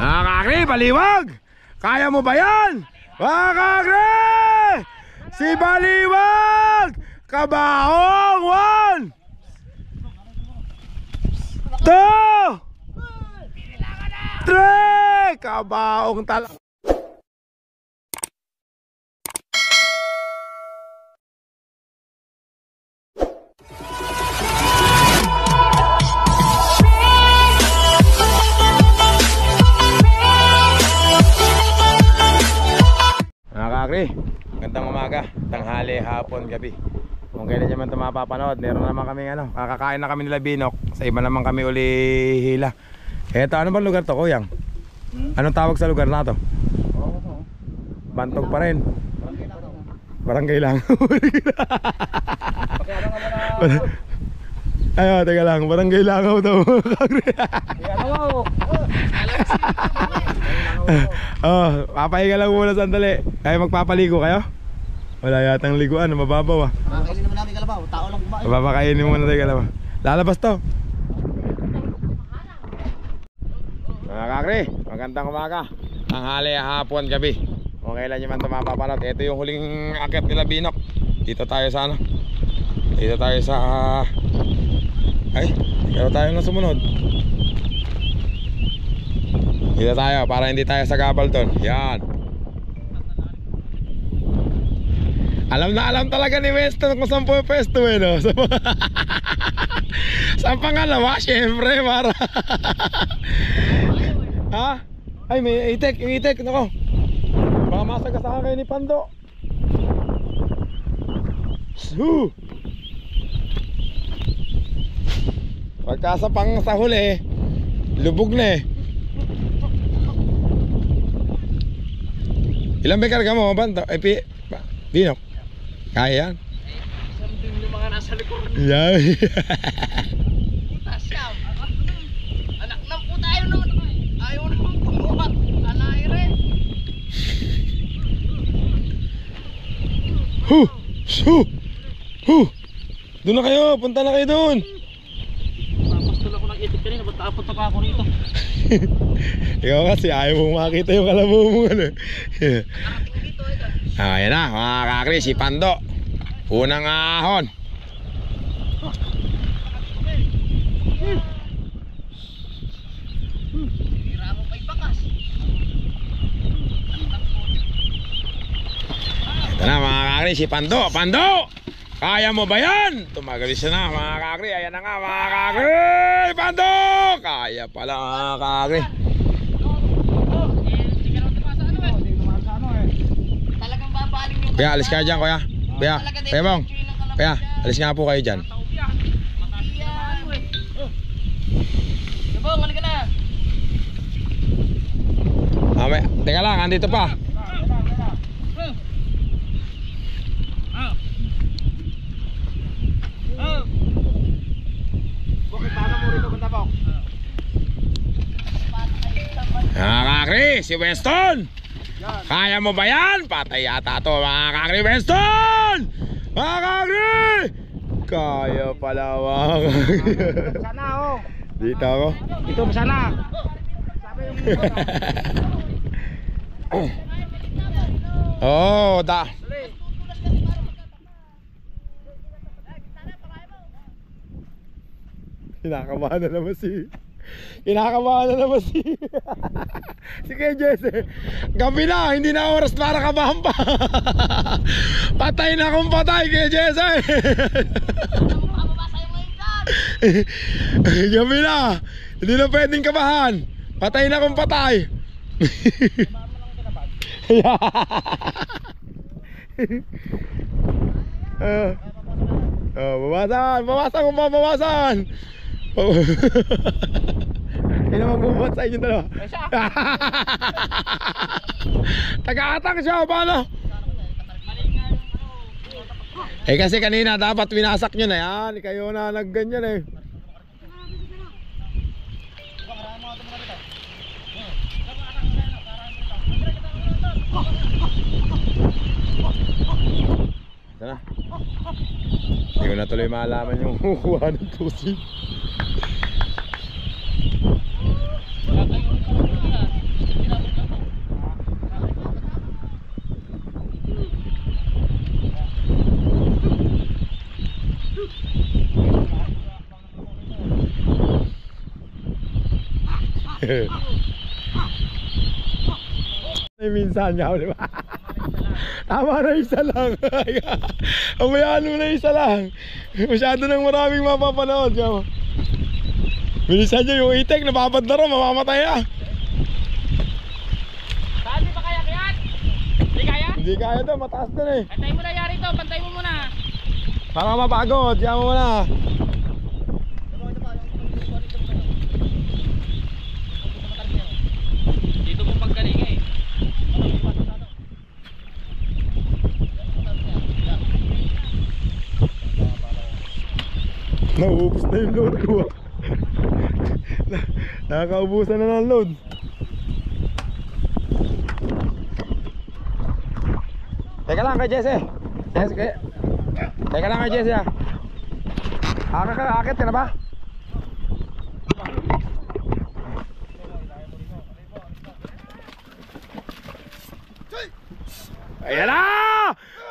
Mga kakri, baliwag! Kaya mo ba yan? Mga kakri! Si baliwag! Kabaong! 1 2 3! Kabaong talaga. Magandang umaga, tanghali, hapon, gabi. Kung kailan nyo man ito mapapanood, meron naman kami kakakain na kami nila Binok. Sa iba naman kami uli hila. Eto, ano ba lugar to, Kuyang? Anong tawag sa lugar na to? Bantog pa rin. Barangay lang. Ayo, teka lang, barangay Langaw daw. Papahinga lang muna sandali. Kaya magpapaligo kayo? Wala yatang liguan, mababaw. Kainin naman natin kalabaw, tao lang kumain. Mapapakainin muna tayo kalabaw. Lalabas to. Mga kakri, magandang umaga, tanghali, hapon, gabi. Kung kailan nyo man ito mapapanood. Ito yung huling akit nila Binok. Dito tayo sa ano? Dito tayo sa pero tayo na sumunod. Dito tayo para hindi tayo sa Gabalton. Yan. Alam na alam talaga ni Weston kung saan po yung pwesto no? Saan pangalawa? Siyempre para ha? Ay may itek, yung itek. Nako, baka masagasaan kayo ni Pando. Pagkasapang sa huli, lubog na eh. Ilang may karga mo, Bando? Binok? Kaya yan? Isang din yung mga nasa likod. Yan. Puta siya. Anak ng puta, ayaw naman. Ayaw naman kumuha. Alaire. Doon na kayo, punta na kayo doon. Papastol ako ng itik kanina, ba't nakapunta pa ako rito? Ikaw kasi ayaw mong makita yung kalabaw mo ayan na mga kakri, si Pando. Unang ahon. Hira mo pa ibakas. Ito na mga kakri, si Pando. Pando! Kaya mo ba yan? Tumagalis na mga kakri. Ayan na nga mga kakri. Pando! Kaya pala mga kakri. Kuya, alis ka dyan, kuya. Kuya, kuya Bong. Kuya, alis nga po kayo dyan. Bong, halika na. Teka lang, andito pa. Kakri, si Weston. Kaya mo ba yan? Patay yata to mga kakri. Weston! Mga kakri! Kaya pala mga kakri. Sana oh. Dito ako. Ito sana. Oh, da. Kinakabahan na naman si si Kuya Jesse. Gabi na, hindi na oras para kabahan pa. Patay na kung patay Kuya Jesse. Gabi na, hindi na pwedeng kabahan. Patay na kung patay. Bawasan. Sino magbubuhat sa inyo dalawa? Taga-atang siya, paano? Kasi kanina dapat winasak nyo na yan. Kayo na nagganyan eh. Ito na. Hindi ko na tuloy malaman yung kukuha ng tusi. Minsan nga, di ba? Tama na isa lang. Amayaan mo na isa lang. Masyado nang maraming mapapanood. Bilisan nyo yung itik, napapad na rin, mamamatay na. Saan di ba kaya kayat? Hindi kaya? Hindi kaya to, mataas na eh. Pantay mo na yari to, pantay mo muna. Para mapagod, diyan mo na. Dito mo paggaling eh. Nauubos na yung load ko. Nakakaubusan na ng load. Teka lang kay Jesse. Teka lang kay Jesse ah. Akit ka na ba? Ayan na!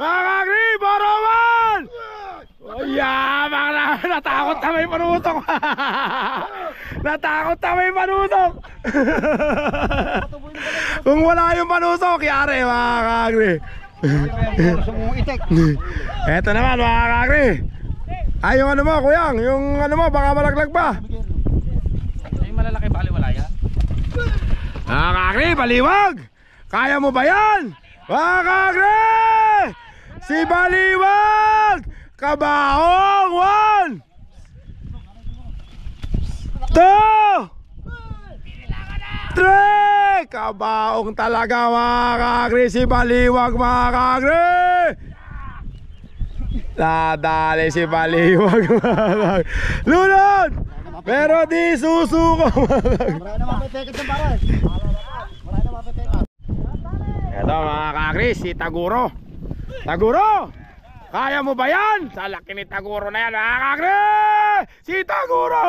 Mga kagri! Boroman! Oh, yabang na! Natakot na may panutok! Natakot na may panutok! Kung wala yung panusok, yari mga kagri! Eto naman mga kagri! Ay, yung ano mo, kuyang! Yung ano mo, baka malaglag pa! Ay, malalaki baliwala yan. Mga kagri, baliwag! Kaya mo ba yan? Mga kagri! Si Baliwag! Kabaong! 1 2 3! Kabaong talaga mga kagri! Si Baliwag mga kagri! Nadali si Baliwag mga kagri! Lunod! Pero di susuko mga kagri! Marami na mapitekit ng pares. Marami na mapitekit. Ito mga kagri, si Taguro. Taguro! Kaya mo ba yan? Sa laki ni Taguro na yan mga kagri! Si Taguro!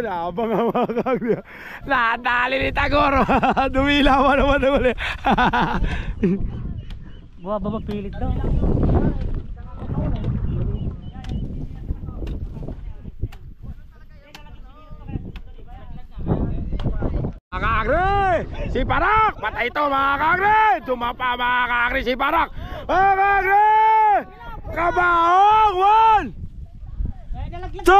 Nabang nga mga kagri. Nadali ni Taguro. Dumilaw naman na uli. Buha ba mapilit daw? Mga kagri! Si Parak! Patay ito mga kagri! Tumapa mga kagri si Parak! Mga kagri! Kabaong! 1 2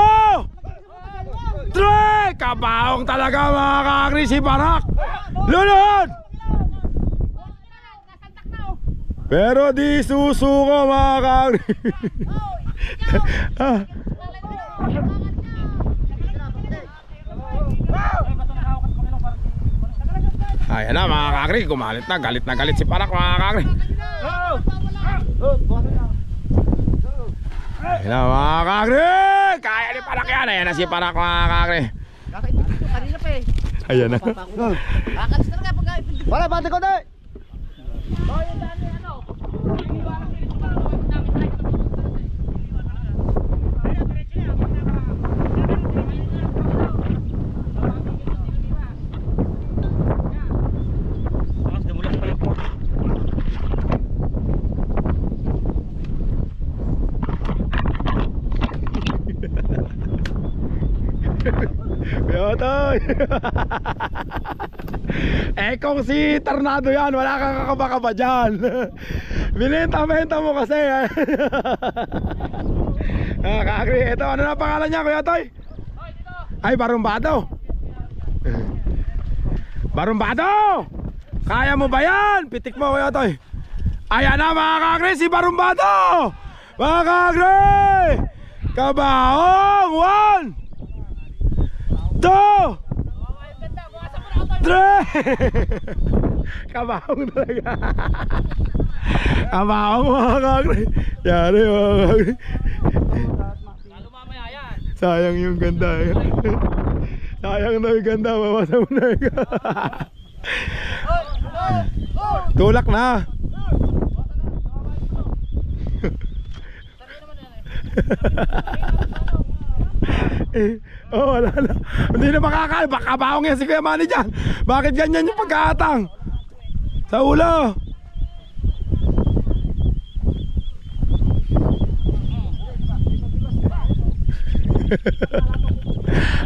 3! Kabaong talaga mga kagri si Parak! Lunod! Pero di susuko mga kagri! Ayan na mga kagri, kumalit na galit si Parak mga kagri. Ayan na mga kagri, kaya ni Parak yan. Ayan na si Parak mga kagri. Kanina pa eh. Ayan na. Kakalis na nga pagka. Wala, bante ko na. Yotoy! Eh kung si Tornado yan, wala kang kakaba-kaba dyan. Binenta mo kasi. Kagri, ito ano na pangalan niya Kuya Toy? Ay, Barumbado. Barumbado! Kaya mo ba yan? Pitik mo Kuya Toy. Ayan na mga kagri, si Barumbado! Mga kagri! Kabaong! 1 2 3! Kabaong talaga. Kabaong mga kagri. Yari mga kagri. Lalo mamaya yan. Sayang yung ganda. Sayang na yung ganda. Mawasa mo na yung tulak na. Oh, wala na. Hindi na makakain. Baka baong yan si Kuya Manny dyan. Bakit ganyan yung pagkaatang? Sa ulo.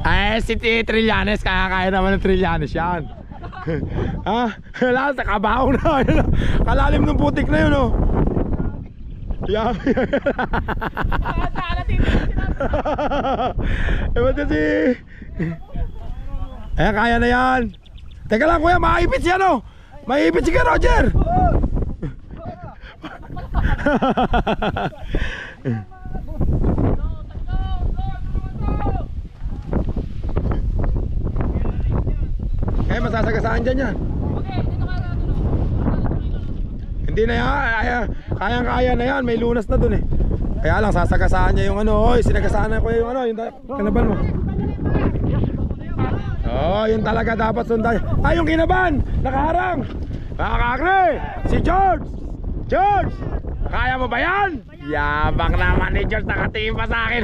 Ay, si Trillanes, kaya naman ng Trillanes yan. Ha? Wala, sa kabaong na. Kalalim ng putik na yun, oh. Yan. Ba't kasi? Ayan, kaya na yan. Teka lang kuya, maipit siya, no? Maipit si Kuya Roger. Kaya masasagasaan dyan yan. Hindi na yan. Kayang-kaya na yan. May lunas na dun eh. Kaya lang sasagasaan niya yung ano. Oy, sinagasaan na ko yung ano, yung kinaban mo. Oh, yun talaga dapat sundan. Ay, yung kinaban, nakaharang. Kakakre, si George. George, kaya mo ba yan? Yabang naman ni George, nakatingin pa sa akin.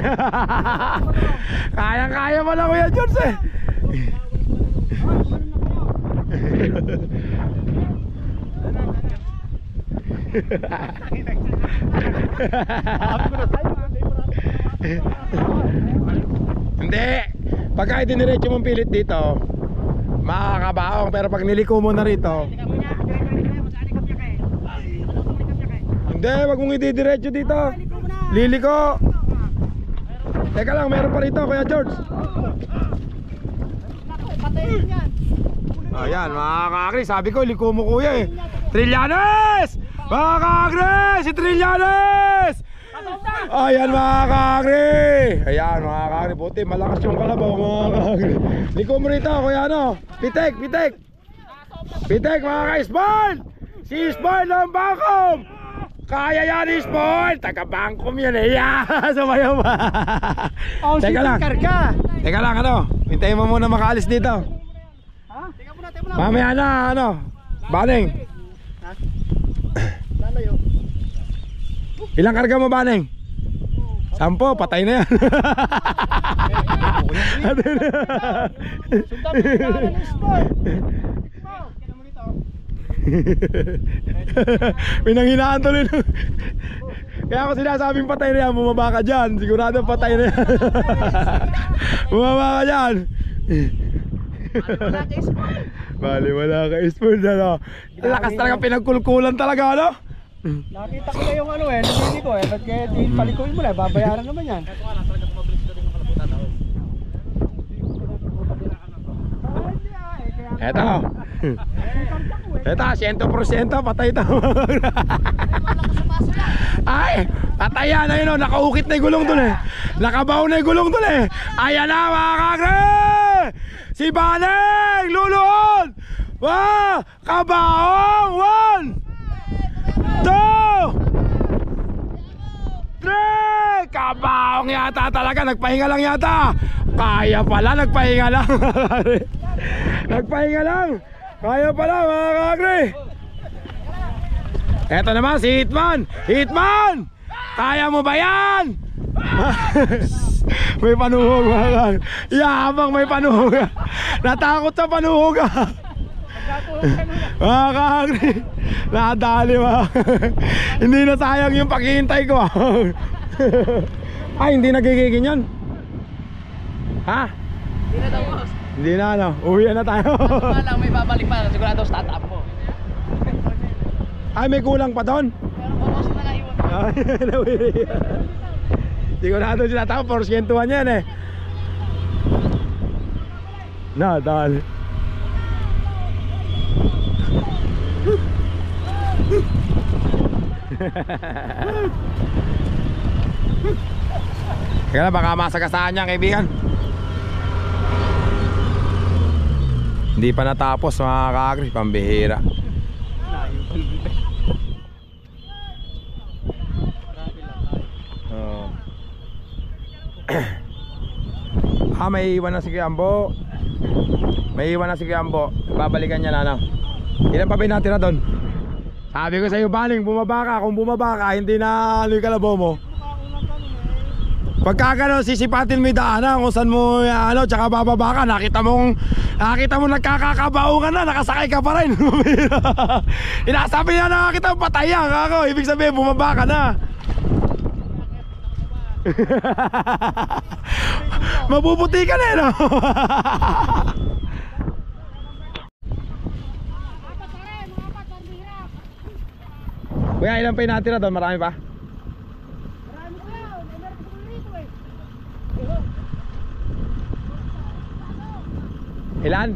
Kayang-kaya mo lang kuya George eh. Hindi. Pagka idiniretso mong pilit dito, makakabaong. Pero pag niliko mo na rito, hindi, wag mong ididiretso dito. Liliko. Teka lang, meron pa rito Kuya George. Ayan, mga kakri, sabi ko liko mo kuya eh. Trillanes! Mga kakri, si Trillanes! Ayan mga kakri. Ayan mga kakri, buti malakas yung kalabaw mga kakri. Liko mo rito kuya ano. Pitek, pitek. Pitek mga ka-Isbol. Si Isbol ng Bangkom. Kaya yan Isbol. Taga Bangkom yan eh. Sumayaw ba? Teka lang. Teka lang ano. Hintayin mo muna makaalis dito. Mamaya na ano. Baneng. Ilang karga mo Baneng? 10, patay na yan. Pinanghinaan tuloy. Kaya ako sinasabing patay na yan, bumaba ka dyan. Sigurado patay na yan. Bumaba ka dyan. Bali wala ka Isbol na. Lakas talaga, pinagkulkulan talaga ano. Nakita ko na yung ano eh, nabili ko eh. Ba't kaya di palikuin mo na, babayaran naman yan. Eto. Eto, 100% patay ito. Ay, patay yan. Ayun o, nakaukit na yung gulong dun eh. Nakabaw na yung gulong dun eh. Ayan na mga kakre! Si Baneng! Luluhod! Wow! Kabaong! 1 2 3! Kabaong yata talaga. Nagpahinga lang yata. Kaya pala, nagpahinga lang. Nagpahinga lang. Kaya pala mga kakre. Eto naman si Hitman. Hitman! Kaya mo ba yan? May panuhog mga kakre. Yabang may panuhog. Natakot sa panuhog. Mga kakre, nadali mga. Hindi na sayang yung paghihintay ko. Ay, hindi nagigigin yan. Ha? Hindi na daw boss. Hindi na ano, uwi na tayo. Lang may babalik pa, sigurado start up mo. Ay, may kulang pa doon. Pero boss na naiwan. Ay, nawiri. Sigurado sila tao, porsyentuhan yan eh. Nadali. Kaya na, baka masagasaan niya kaibigan. Hindi pa natapos mga kakri, pambihira. May iwan na si Ambo. May iwan na si Ambo. Babalikan niya na ano. Ilan pa ba yung natira doon? Sabi ko sa'yo Baneng, bumaba ka. Kung bumaba ka, hindi na ano yung kalabaw mo. Pagka gano'n, sisipatin mo yung daanan kung saan mo ano, tsaka bababa ka. Nakita mo nagkakakabao ka na, nakasakay ka pa rin. Inasabi niya nakakita mo patayan ako. Ibig sabihin, bumaba ka na. Mapuputi ka na eh, no? Kuya, ilan pa yung natira doon? Marami pa? Marami ko yan. Meron ko dito eh. Ilan?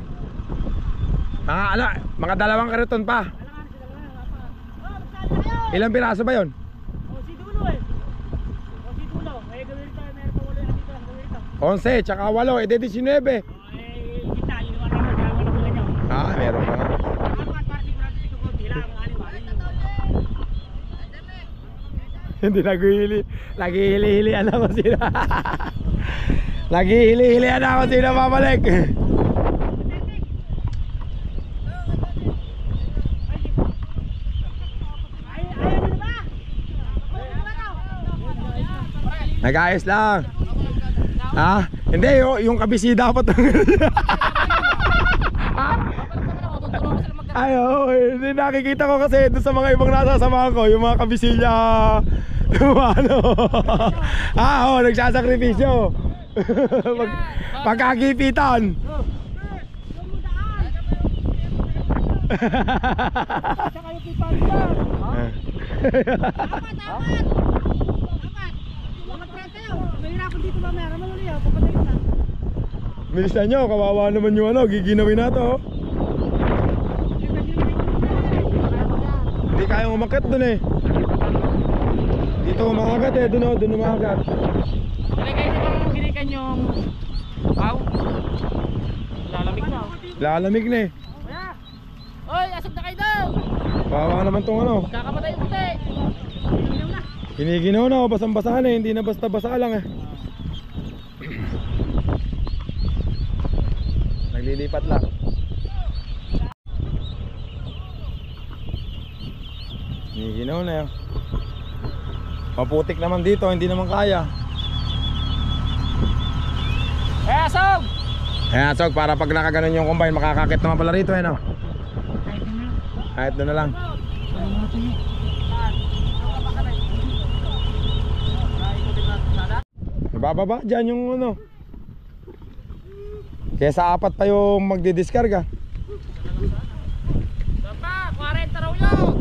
Mga dalawang kariton pa. Ilang piraso ba yon? O si Dulo eh. O si Dulo. May gawin tayo. Meron pa wala dito. Gawin ito. 11, tsaka 8, edi 19. Eh, kita. Yung naman naman. Kaya wala wala nyo. Ah, meron ka nga. Apat, party ko natin ito. Tila ang alim. Hindi naghihili-hilian ako sila. Naghihili-hilian ako sila babalik. Nag-ayos lang. Ha? Hindi, yung kabisi dapat. Ayo, hindi nakikita ko kasi doon sa mga ibang nasasamahan ko, yung mga kabisilya ano. Nagsasakripisyo. Pagkagipitan. Saka yung kipan dyan. Mahirapan dito ba meron? Ano niya? Papatayin na. Bilisan nyo, kawawa naman yung giginawin na to. Hindi kayang umakyat dun eh. Dito umakagat eh, dun umakagat. Talagay nyo bang ginikan yung pau? Lalamig na. Lalamig na eh. Kuya! Oy, asok na kayo daw! Kawawa naman tong ano. Kakamatay yung puti! Ginaw na! Kiniginaw na, basang-basahan eh, hindi na basta-basa lang eh. Naglilipat lang. Kiniginaw na yun. Maputik naman dito, hindi naman kaya. Asok! Asok, para pag nakaganon yung combine, makakakit naman pala rito eh no? Kahit doon na lang. Nabababa dyan yung ano. Kesa 4 pa yung magdidiskarga. Papa, 40 raw yun!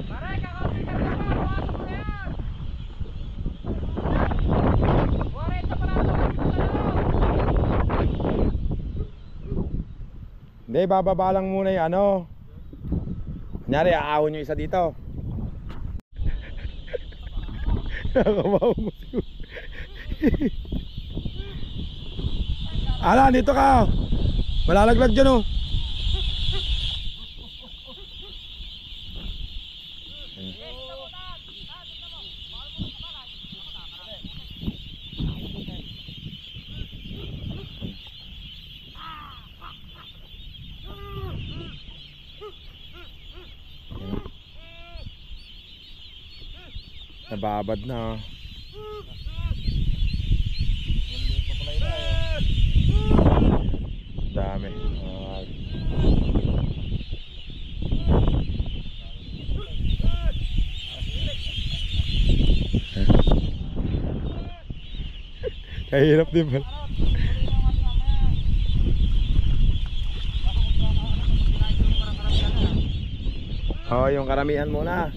Pare, kakapit ka na ba? Pumasok mo na yan! 40 pala ito! Hindi, bababa lang muna yung ano. Kunyari, aahon yung isa dito. Nakamaw mo siguro. Ala, dito ka. Malalaglag dyan oh. Nababad na. Dami. Kahirap din pala. Oo, yung karamihan muna.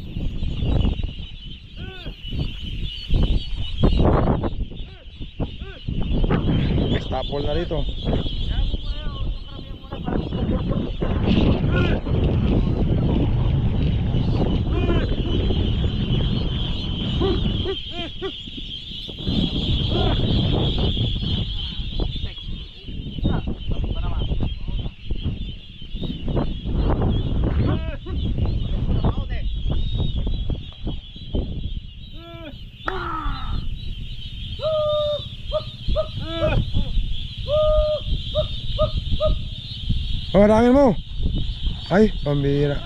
Stop ball na rito. Marangin mo. Ay, pambira.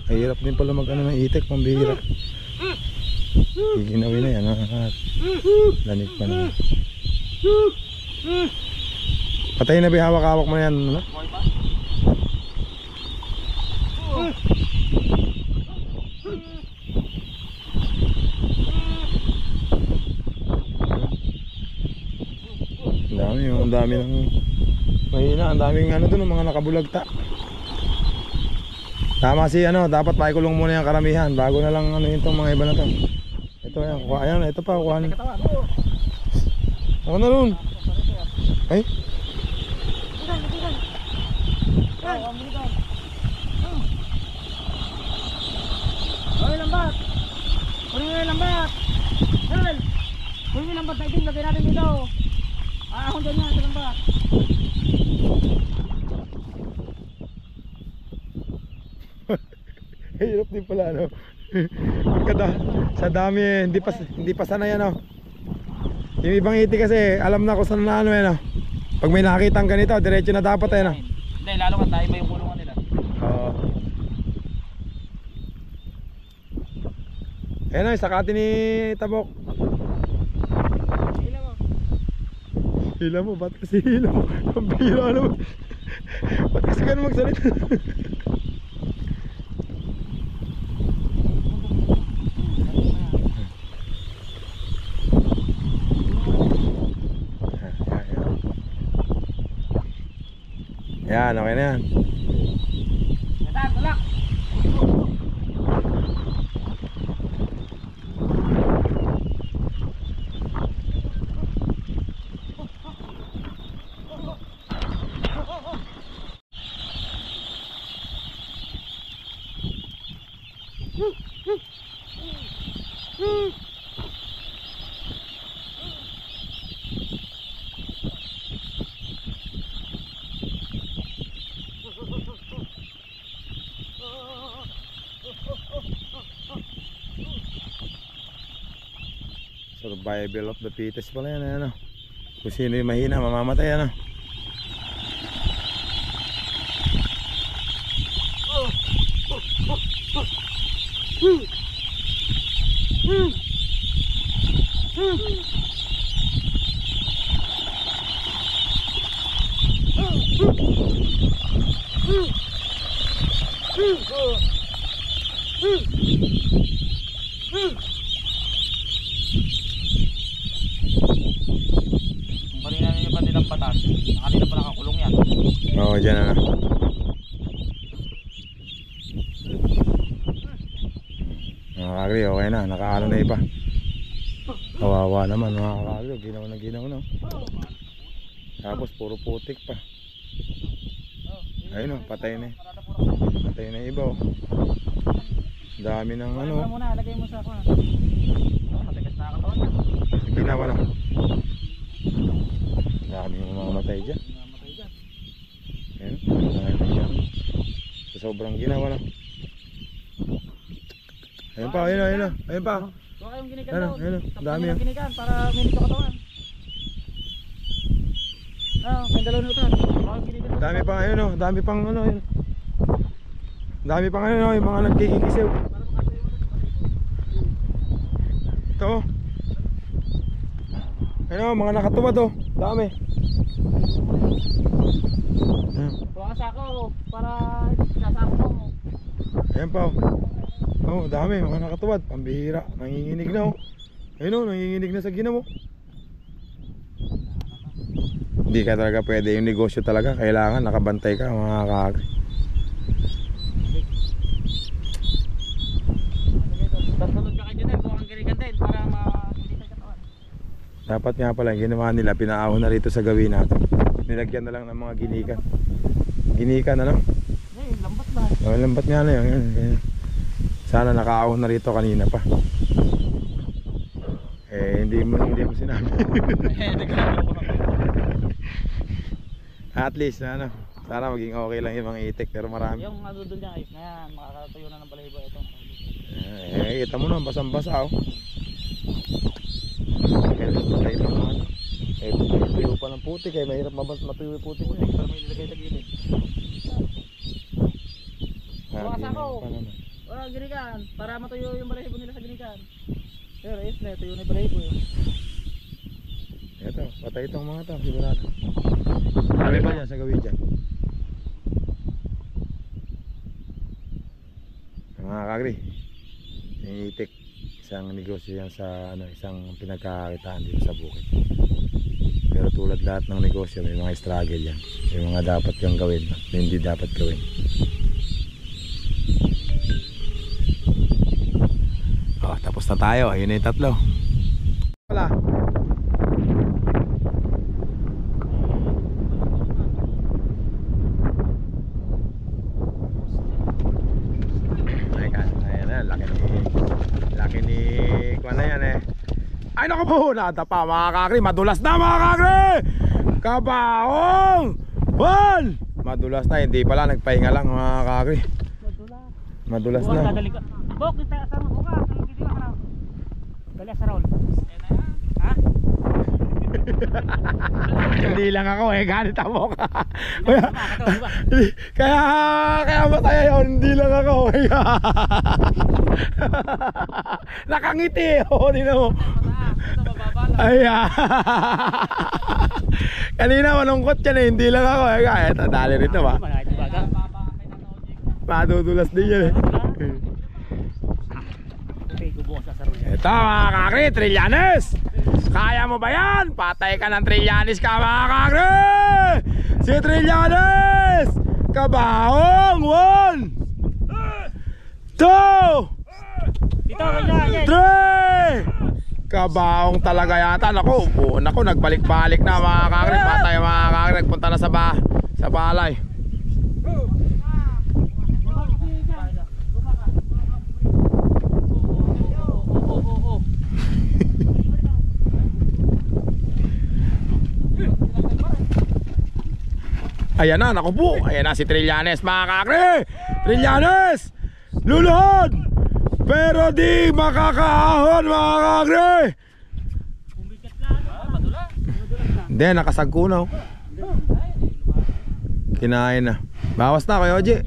Ay, hirap din pala mag ano ng itik, pambira. Giginawin na yan. Lanig pa na. Patay na ba, hawak-hawak mo na yan, ano? Ang dami ng mahina, ang daming ano doon, mga nakabulagta. Tama si ano, dapat maikulong muna yung karamihan bago na lang ano itong mga iba na to. Ito yan, kuha yan, ito pa kuha. Ako na ron. Ay. Oy, lambat. Kunin mo yung lambat. Hel. Kunin mo yung lambat na itin, lagay natin dito. Ahon dyan yan sa lambat. Hirap din pala ano. Sa dami eh, hindi pa sanay ano. Yung ibang iti kasi alam na kung saan na ano eh no. Pag may nakakitang ganito, diretso na dapat eh no. Hindi, lalo ka tayo ba yung kulungan nila? Oo. Ayun o, sakati ni Tabok. Hila mo. Hila mo, ba't kasi hila mo? Ang bihira naman. Ba't kasi ganun magsalita? Yan, okay na yan. Yatak, tulak. Survival of the fittest pala yan ano. Kung sino yung mahina mamamatay ano. Kanina nyo pa nilang batas. Kanina pa nakakulong yan. Oo, dyan ano. Nakakagri, okay na, nakaano na iba. Kawawa naman mga kakagri, ginaw na ginaw no. Tapos puro putik pa. Ayun o, patay na. Patay na iba o. Dami ng ano. Ano muna, lagay mo sa ako. Matigas na katawan yan. Ginawa na. Dami yung mamamatay dyan. Mamatay dyan. Ayun, dami dyan. Sa sobrang ginawa na. Ayun pa, ayun o, ayun o. Ayun pa. Huwag kayong ginikan Ano, doon. ayun o, Tapos dami nyo o. ng ginikan para minito katawan. May dalawang utan. Huwag kayong ginikan doon. Dami pang ayun o, dami pang ano ayun. Dami pang ano yung mga nagkikisiw. Ito o. Ayun o, mga nakatuwad o. Dami. Ayun. Huwag ka sako para sasako mo. Ayan pa o. Oh, dami mga nakatuwad. Pambihira. Nanginginig na o. Ayun o, nanginginig na sa ginaw o. Hindi ka talaga pwede yung negosyo talaga. Kailangan nakabantay ka mga kakagri. Sunod ka kayo dyan, huwag kang ginikan din para hindi sa katawan. Dapat nga pala ginawa nila, pinaahon na rito sa gawin natin. Nilagyan na lang ng mga ginikan. Ginikan ano? Lambat lang. Oh, lambat nga na yun. Yan. Sana nakaahon na rito kanina pa. Hindi mo sinabi. At least ano, sana maging okay lang yung mga itik pero marami. Yung ano doon dyan, ayos na yan. Makakatuyo na ng balahibo ito. Kita mo na, basang-basa oh. Patay pa naman. Tuyo pa ng putik mahirap matuyo yung putik. Putik para may ilagay sa gilid. Bukas ako. Wala, ginikan. Para matuyo yung balahibo nila sa ginikan. Pero ayos na, tuyo na yung balahibo eh. Ito, patay itong mga to, sigurado. Kami pa yan sa gawin dyan. mga kagri. Yung itik, isang negosyo yan sa isang pinagkakakitaan dito sa bukid. Pero tulad lahat ng negosyo, may mga struggle yan. May mga dapat kang gawin at hindi dapat gawin. Tapos na tayo, ayun na yung tatlo. Wala. Ayan na, laki ni kuwan na yan eh. Ay naku po, nadapa mga kakri, madulas na mga kakri. Kabaong Juan! Madulas na, hindi pala, nagpahinga lang mga kakri. Madulas na. Bok, kita sa buka, kita ka na. Dali sa roll. Ha? Hindi lang ako eh, ganit mo ka. Kaya masaya yun, hindi lang ako. Nakangiti, oh, di na mo. Ay, kanina malungkot yan eh, hindi lang ako eh. Kaya dali rito ba? Madudulas din yan eh. Ito mga kakri, Trillanes. Kaya mo ba yan? Patay ka ng Trillanes ka mga kakri. Si Trillanes Kabaong 1 2 3 Kabaong talaga yata. Naku, nagbalik-balik na mga kakri. Patay mga kakri, nagpunta na sa balay. Ayan na, naku po. Ayan na si Trillanes mga kakri. Trillanes luluhod pero di makakaahon mga kakri. Hindi, nakasagkunaw. Kinain na. Bawas na kayo, Oji.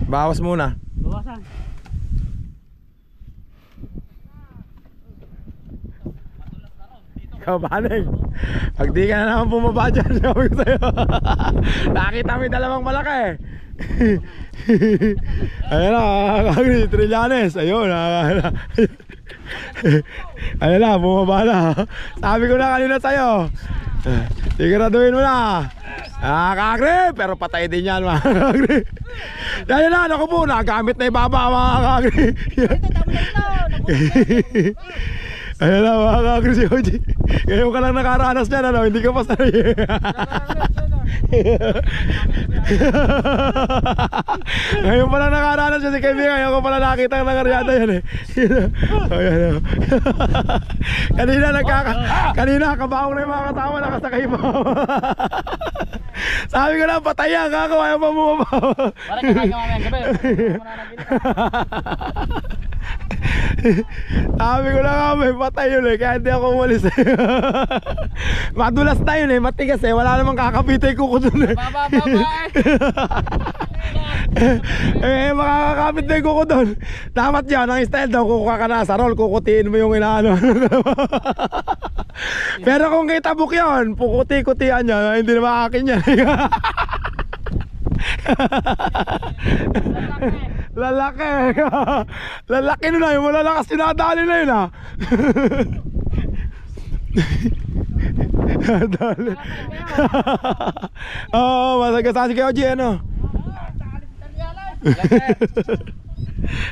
Bawas muna. Bawasan. Ikaw, Baneng, pag di ka na naman bumaba dyan, sabi ko sa'yo. Nakita mo yung dalawang malaki. Ayan na, Trillanes. Ayun, ayun na, bumaba na. Sabi ko na kanina sa'yo, siguraduhin mo na. Kakri, pero patay din yan mga kakri. Ayun na, naku po, nagamit na ibaba mga kakri. Ayan na mga kakri si Oji. Ngayon ka lang nakaranas dyan, ano? Hindi ka pa sanay. Ngayon pa lang nakaranas dyan si kaibigan. Ngayon ko pala nakita ang nangaryada yan eh. Ayan. Kanina kabaong na yung mga kasama, nakasakay pa. Sabi ko na, patay yan, kakawaya pa mo pa. Parang kakain ka mamaya gabi. Sabi ko na nga, may patay yun eh, kaya hindi ako umalis eh. Madulas na yun eh, matigas eh, wala namang kakapitay kuko dun eh. Makakakapit na yung kuko dun. Dapat yan, ang style daw, kukuha ka na sa roll, kukutiin mo yung inaano. Pero kung kay tabuk yun, pukuti-kutian niya, hindi na maakin yan. Lalaki. Lalaki nun na yun, malalakas sinadali na yun ha. Dali. Oo, masagasasi kayo Oji, ano?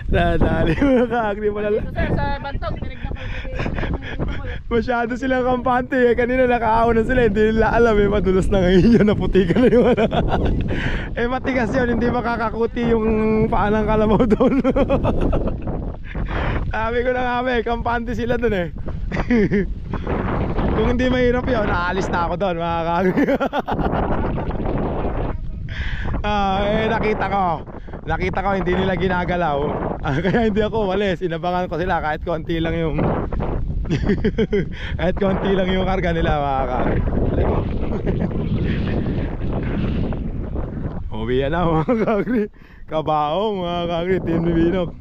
Dali mo kakri, malalakas. Sa bantog, tinignan ko. Masyado silang kampante eh. Kanina nakaaon na sila, hindi nila alam eh. Madulas na ngayon yun, naputikan na yung ano. Eh matigas yun, hindi makakakuti yung paanang kalabaw doon. Sabi ko na nga may kampante sila doon eh. Kung hindi mahirap yun, naalis na ako doon mga kakri. Nakita ko hindi nila ginagalaw. Kaya hindi ako umalis, inabangan ko sila kahit konti lang yung kahit konti lang yung karga nila mga kakri. Uwi na mga kakri. Kabaong mga kakri, Team Binok.